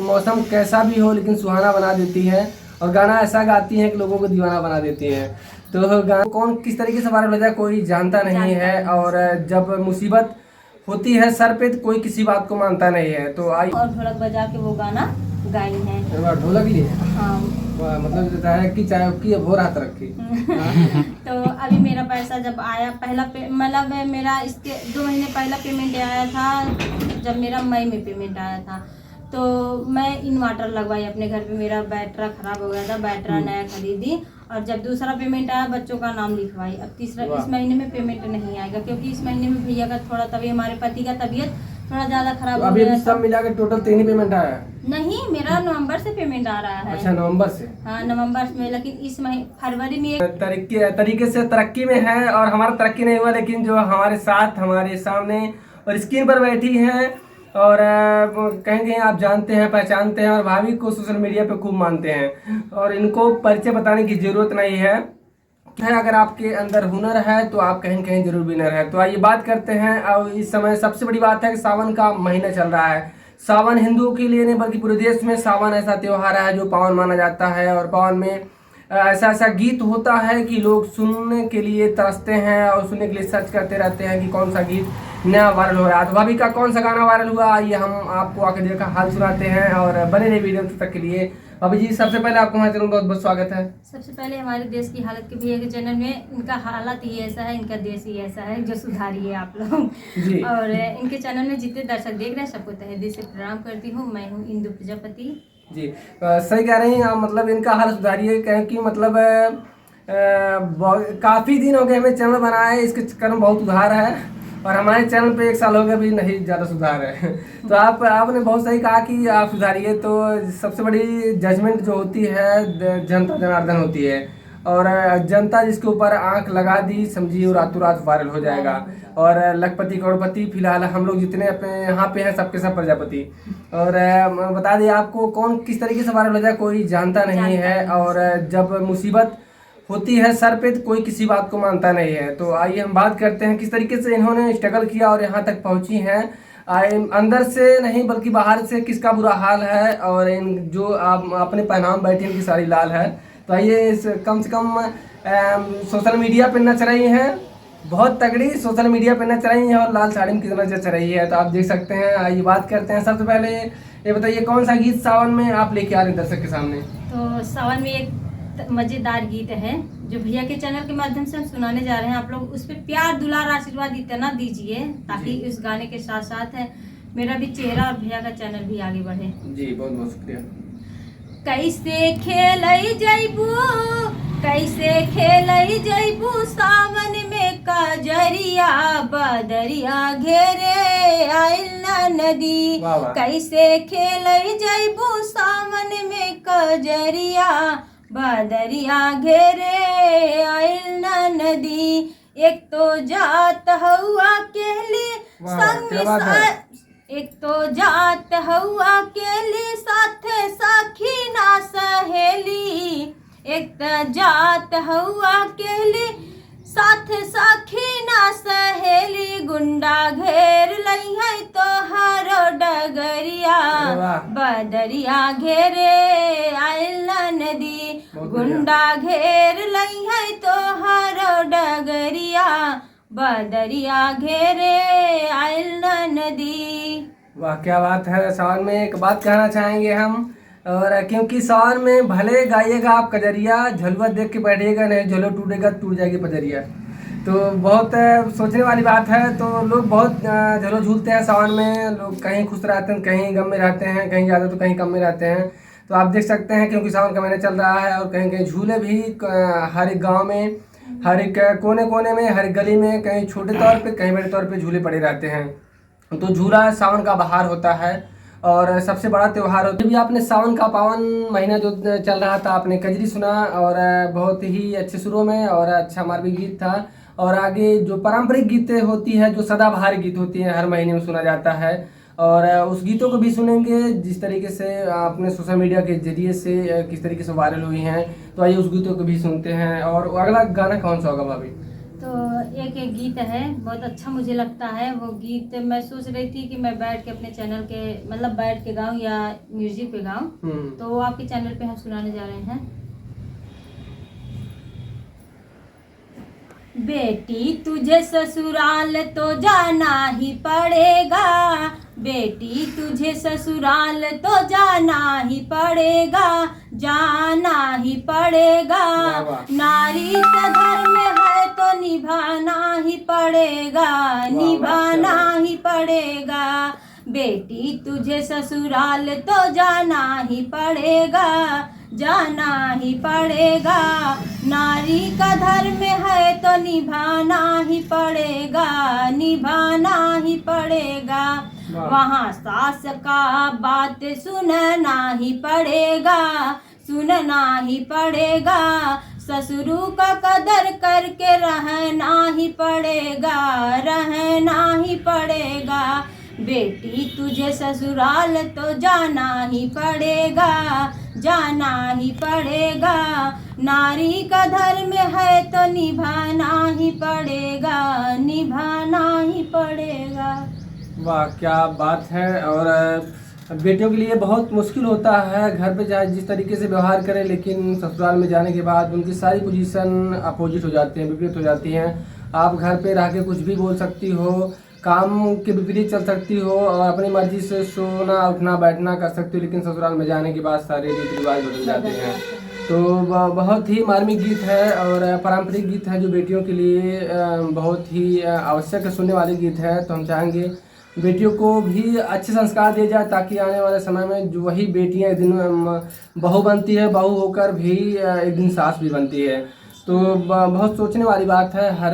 मौसम कैसा भी हो लेकिन सुहाना बना देती हैं और गाना ऐसा गाती हैं कि लोगों को दीवाना बना देती हैं। तो गाना कौन किस तरीके से वायरल हो जाए कोई जानता नहीं है, और जब मुसीबत होती है सर पे तो कोई किसी बात को मानता नहीं है। तो आई और ढोलक बजा के वो गाना गाई है। ढोलक लिए हाँ मतलब की चाय की अब हो रहा तरक्की। तो अभी मेरा पैसा जब आया मतलब मेरा इसके 2 महीने पहला पेमेंट आया था, जब मेरा मई में पेमेंट आया था तो मैं इन्वर्टर लगवाई अपने घर पे। मेरा बैटरा खराब हो गया था, बैटरा नया खरीदी और जब दूसरा पेमेंट आया बच्चों का नाम लिखवाई। अब तीसरा इस महीने में पेमेंट नहीं आएगा क्योंकि इस महीने में भैया का थोड़ा तभी हमारे पति का तबीयत थोड़ा ज्यादा खराब हो गया। सब मिला के टोटल 3 ही पेमेंट आया है? नहीं, मेरा नवंबर से पेमेंट आ रहा है। अच्छा, नवंबर से? हाँ, नवंबर में, लेकिन इस महीने फरवरी में तरीके से तरक्की में है और हमारा तरक्की नहीं हुआ, लेकिन जो हमारे साथ हमारे सामने और स्क्रीन पर बैठी हैं और कहीं कहीं आप जानते हैं पहचानते हैं और भाभी को सोशल मीडिया पे खूब मानते हैं और इनको परिचय बताने की जरूरत नहीं है। अगर आपके अंदर हुनर है तो आप कहीं कहीं जरूर विनर है। तो आइए बात करते हैं। और इस समय सबसे बड़ी बात है कि सावन का महीना चल रहा है। सावन हिंदुओं के लिए नहीं बल्कि पूरे देश में सावन ऐसा त्योहार है जो पावन माना जाता है और पावन में ऐसा ऐसा गीत होता है कि लोग सुनने के लिए तरसते हैं और सुनने के लिए सर्च करते रहते हैं कि कौन सा गीत नया वायरल हो रहा है। तो भाभी का कौन सा गाना वायरल हुआ, आइए हम आपको आके देखा हाल सुनाते हैं और बने रहे वीडियो तक के लिए। भाभी जी, सबसे पहले आपको हमारे चैनल बहुत बहुत स्वागत है। सबसे पहले हमारे देश की हालत के भैया के चैनल में इनका हालत ही ऐसा है, इनका देश ही ऐसा है, जो सुधारिए आप लोग जी। और इनके चैनल में जितने दर्शक देख रहे हैं सबको तहे दिल से प्रणाम करती हूँ। मैं हूँ इंदु प्रजापति जी। सही कह रही हैं आप, मतलब इनका हाल सुधारिए क्योंकि मतलब काफ़ी दिन हो गए हमें चैनल बनाए, इसके चक्कर में बहुत सुधार है और हमारे चैनल पे 1 साल हो गया भी नहीं ज़्यादा सुधार है। तो आपने बहुत सही कहा कि आप सुधारिए। तो सबसे बड़ी जजमेंट जो होती है जनता जनार्दन होती है और जनता जिसके ऊपर आंख लगा दी समझिए वो रातों रात वायरल हो जाएगा। और लखपति करोड़पति फिलहाल हम लोग जितने अपने यहाँ पे हैं सबके सब प्रजापति। और बता दें आपको कौन किस तरीके से वायरल हो जाए कोई जानता नहीं है, और जब मुसीबत होती है सर पे तो कोई किसी बात को मानता नहीं है। तो आइए हम बात करते हैं किस तरीके से इन्होंने स्ट्रगल किया और यहाँ तक पहुँची हैं। अंदर से नहीं बल्कि बाहर से किसका बुरा हाल है और इन जो आप अपने पहनाम बैठे इनकी सारी लाल है। तो आइए कम से कम सोशल मीडिया पे नच रही हैं, बहुत तगड़ी सोशल मीडिया पे नच रही हैं और लाल साड़ी में कितना नच रही है तो आप देख सकते हैं। आइए बात करते हैं। सबसे पहले ये बताइए कौन सा गीत सावन में आप लेके आ रहे हैं दर्शक के सामने? तो सावन में एक मजेदार गीत है जो भैया के चैनल के माध्यम से हम सुनाने जा रहे हैं। आप लोग उस पर प्यार दुलार आशीर्वाद इतना दीजिए ताकि उस गाने के साथ साथ मेरा भी चेहरा और भैया का चैनल भी आगे बढ़े। जी, बहुत बहुत शुक्रिया। कैसे खेलई जैबू, कैसे खेलई जैबू सावन में कजरिया, बदरिया घेरे आइल ना नदी। कैसे खेलई जैबू सावन में कजरिया, बदरिया घेरे आइल ना नदी। एक तो जात हुआ केली संग, एक तो जात हुआ केली साथे साखी ना सहेली। एक तो जात हुआ केली साथे साखी ना सहेली। गुंडा घेर लई है तो हरो डगरिया, बदरिया घेरे आइल ना नदी। गुंडा घेर लई है तो हरो डगरिया, बदरिया घेरे आइल ना नदी। वाह, क्या बात है। सावन में एक बात कहना चाहेंगे हम, और क्योंकि सावन में भले गाइएगा आप कजरिया, झलुआ देख के बैठिएगा, नहीं झलो टूटेगा टूट जाएगी पजरिया। तो बहुत सोचने वाली बात है। तो लोग बहुत झलो झूलते हैं सावन में, लोग कहीं खुश रहते हैं कहीं गम में रहते हैं, कहीं ज़्यादा तो कहीं कम में रहते हैं। तो आप देख सकते हैं क्योंकि सावन का महीना चल रहा है और कहीं कहीं झूले भी हर एक गाँव में, हर एक कोने कोने में, हर एक गली में कहीं छोटे तौर पे कहीं बड़े तौर पे झूले पड़े रहते हैं। तो झूला सावन का बहार होता है और सबसे बड़ा त्यौहार होता है। भी आपने सावन का पावन महीना जो चल रहा था आपने कजरी सुना और बहुत ही अच्छे सुरों में और अच्छा मारवी गीत था। और आगे जो पारंपरिक गीतें होती है जो सदाबहार गीत होती हैं हर महीने में सुना जाता है और उस गीतों को भी सुनेंगे जिस तरीके से आपने सोशल मीडिया के जरिए से किस तरीके से वायरल हुई हैं। तो आइए उस गीतों को भी सुनते हैं। और अगला गाना कौन सा होगा भाभी? तो एक एक गीत है बहुत अच्छा मुझे लगता है। वो गीत मैं सोच रही थी कि मैं बैठ के अपने चैनल के मतलब बैठ के गाऊं या म्यूजिक पे गाऊं, तो वो आपके चैनल पे हम सुनाने जा रहे हैं। बेटी तुझे ससुराल तो जाना ही पड़ेगा, बेटी तुझे ससुराल तो जाना ही पड़ेगा, जाना ही पड़ेगा। नारी का धर्म है तो निभाना ही पड़ेगा, निभाना ही पड़ेगा। बेटी तुझे ससुराल तो जाना ही पड़ेगा, जाना ही पड़ेगा। नारी का धर्म है तो निभाना ही पड़ेगा, निभाना ही पड़ेगा। वहाँ सास का बात सुनना ही पड़ेगा, सुनना ही पड़ेगा। ससुरु का कदर करके रहना ही पड़ेगा, रहना ही पड़ेगा। बेटी तुझे ससुराल तो जाना ही पड़ेगा, जाना ही पड़ेगा। नारी का धर्म है तो निभाना ही पड़ेगा, निभाना ही पड़ेगा। वाह क्या बात है। और बेटियों के लिए बहुत मुश्किल होता है घर पे चाहे जिस तरीके से व्यवहार करें, लेकिन ससुराल में जाने के बाद उनकी सारी पोजीशन अपोजिट हो जाती हैं, विपरीत हो जाती हैं। आप घर पे रह के कुछ भी बोल सकती हो, काम के विपरीत चल सकती हो और अपनी मर्जी से सोना उठना बैठना कर सकती हो, लेकिन ससुराल में जाने के बाद सारे रीति रिवाज बदल जाते हैं। तो बहुत ही मार्मिक गीत है और पारंपरिक गीत है जो बेटियों के लिए बहुत ही आवश्यक सुनने वाले गीत है। तो हम चाहेंगे बेटियों को भी अच्छे संस्कार दिए जाए ताकि आने वाले समय में जो वही बेटियां एक दिन बहू बनती है, बहू होकर भी एक दिन सास भी बनती है। तो बहुत सोचने वाली बात है। हर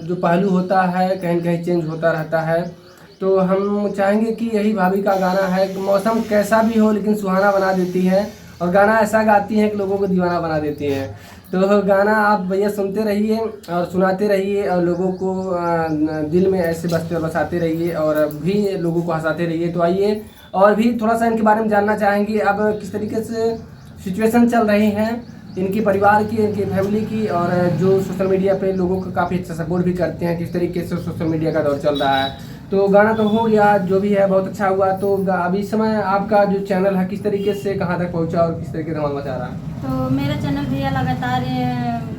जो पहलू होता है कहीं न कहीं चेंज होता रहता है। तो हम चाहेंगे कि यही भाभी का गाना है कि मौसम कैसा भी हो लेकिन सुहाना बना देती है और गाना ऐसा गाती हैं कि लोगों को दीवाना बना देती हैं। तो गाना आप भैया सुनते रहिए और सुनाते रहिए और लोगों को दिल में ऐसे बसाते रहिए और भी लोगों को हंसाते रहिए। तो आइए और भी थोड़ा सा इनके बारे में जानना चाहेंगे, अब किस तरीके से सिचुएशन चल रही हैं इनकी परिवार की, इनकी फैमिली की, और जो सोशल मीडिया पे लोगों को काफ़ी अच्छा सपोर्ट भी करते हैं, किस तरीके से सोशल मीडिया का दौर चल रहा है। तो गाना तो हो गया, जो भी है बहुत अच्छा हुआ। तो अभी इस समय आपका जो चैनल है किस तरीके से कहाँ तक पहुँचा और किस तरीके से धमाल मचा रहा है? तो मेरा चैनल भैया लगातार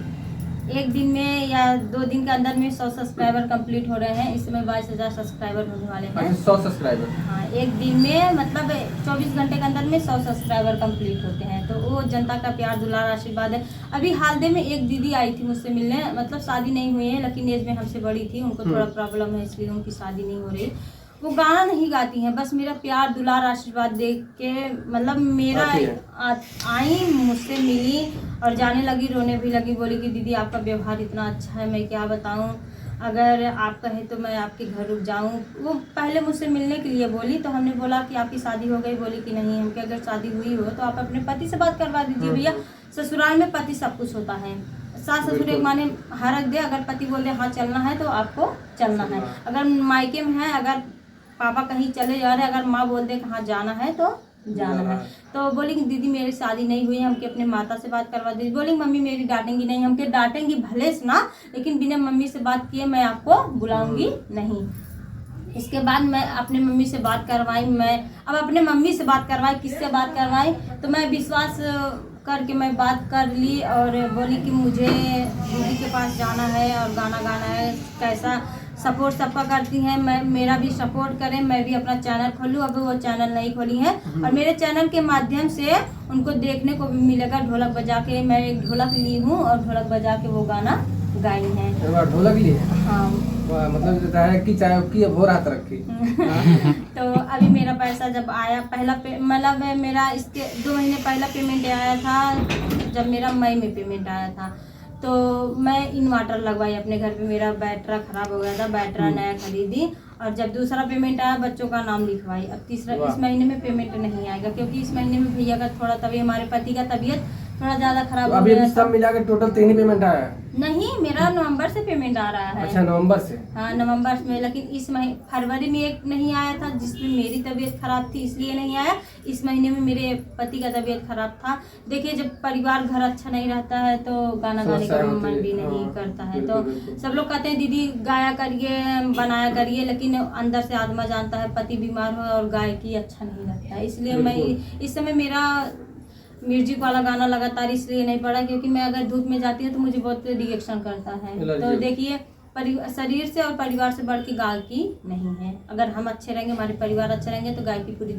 एक दिन में या 2 दिन के अंदर में 100 सब्सक्राइबर कंप्लीट हो रहे हैं। इस समय 22,000 सब्सक्राइबर होने वाले हैं। 100 सब्सक्राइबर? हाँ, एक दिन में मतलब 24 घंटे के अंदर में 100 सब्सक्राइबर कंप्लीट होते हैं। तो वो जनता का प्यार दुलार आशीर्वाद है। अभी हाल में एक दीदी आई थी मुझसे मिलने, मतलब शादी नहीं हुई है लेकिन एज में हमसे बड़ी थी, उनको थोड़ा प्रॉब्लम है इसलिए उनकी शादी नहीं हो रही। वो गाना नहीं गाती हैं, बस मेरा प्यार दुलार आशीर्वाद देख के मतलब मेरा आई मुझसे मिली और जाने लगी, रोने भी लगी, बोली कि दीदी आपका व्यवहार इतना अच्छा है, मैं क्या बताऊं, अगर आप कहें तो मैं आपके घर रुक जाऊं। वो पहले मुझसे मिलने के लिए बोली, तो हमने बोला कि आपकी शादी हो गई, बोली कि नहीं, हमके अगर शादी हुई हो तो आप अपने पति से बात करवा दीजिए। भैया ससुराल में पति सब कुछ होता है, सास ससुर एक माने हरक दे, अगर पति बोल दे हाँ चलना है तो आपको चलना है। अगर मायके में है, अगर पापा कहीं चले जा रहे हैं, अगर माँ बोल दे कहाँ जाना है तो जाना है। तो बोली कि दीदी मेरी शादी नहीं हुई है, हमके अपने माता से बात करवा दीजिए। बोली मम्मी मेरी डांटेंगी नहीं, हमके डांटेंगी भले से ना, लेकिन बिना मम्मी से बात किए मैं आपको बुलाऊंगी नहीं। इसके बाद मैं अपने मम्मी से बात करवाई, मैं अब अपने मम्मी से बात करवाई, किससे बात करवाई, तो मैं विश्वास करके मैं बात कर ली और बोली कि मुझे दीदी के पास जाना है और गाना गाना है। कैसा सपोर्ट सबका करती हैं, मैं मेरा भी सपोर्ट करें, मैं भी अपना चैनल खोलूँ। अब वो चैनल नहीं खोली है और मेरे चैनल के माध्यम से उनको देखने को भी मिलेगा। ढोलक बजा के मैं एक ढोलक ली हूँ और ढोलक बजा के वो गाना गाई है। ढोलक ली है? हाँ, मतलब है कि चाहे की अब हो रहा था रखी। तो अभी मेरा पैसा जब आया, पहला मतलब मेरा इसके 2 महीने पहला पेमेंट आया था, जब मेरा मई में पेमेंट आया था, तो मैं इन्वर्टर लगवाई अपने घर पे। मेरा बैटरा ख़राब हो गया था, बैटरा नया खरीदी और जब दूसरा पेमेंट आया बच्चों का नाम लिखवाई। अब तीसरा इस महीने में पेमेंट नहीं आएगा क्योंकि इस महीने में भैया का थोड़ा तभी हमारे पति का तबीयत थोड़ा ज्यादा खराब तो हो अभी गया सब मिला के टोटल 3 ही पेमेंट आया है? नहीं, मेरा नवंबर से पेमेंट आ रहा है। अच्छा, नवंबर से। हाँ, नवंबर में, लेकिन इस महीने फरवरी में एक नहीं आया था जिसमें मेरी तबीयत खराब थी, इसलिए नहीं आया। इस महीने में मेरे पति का तबीयत खराब था। देखिए, जब परिवार घर अच्छा नहीं रहता है तो गाना गाने का मन भी नहीं करता है। तो सब लोग कहते हैं दीदी गाया करिए, बनाया करिए, लेकिन अंदर से आत्मा जानता है पति बीमार हो और गायकी अच्छा नहीं लगता है। इसलिए मैं इस समय मेरा म्यूजिक वाला गाना लगातार इसलिए नहीं पड़ा क्योंकि मैं अगर धूप में जाती हूँ तो मुझे बहुत रिएक्शन करता है। तो देखिए, शरीर से और परिवार से बढ़ के गायकी नहीं है। अगर हम अच्छे रहेंगे, हमारे परिवार अच्छे रहेंगे तो गायकी पूरी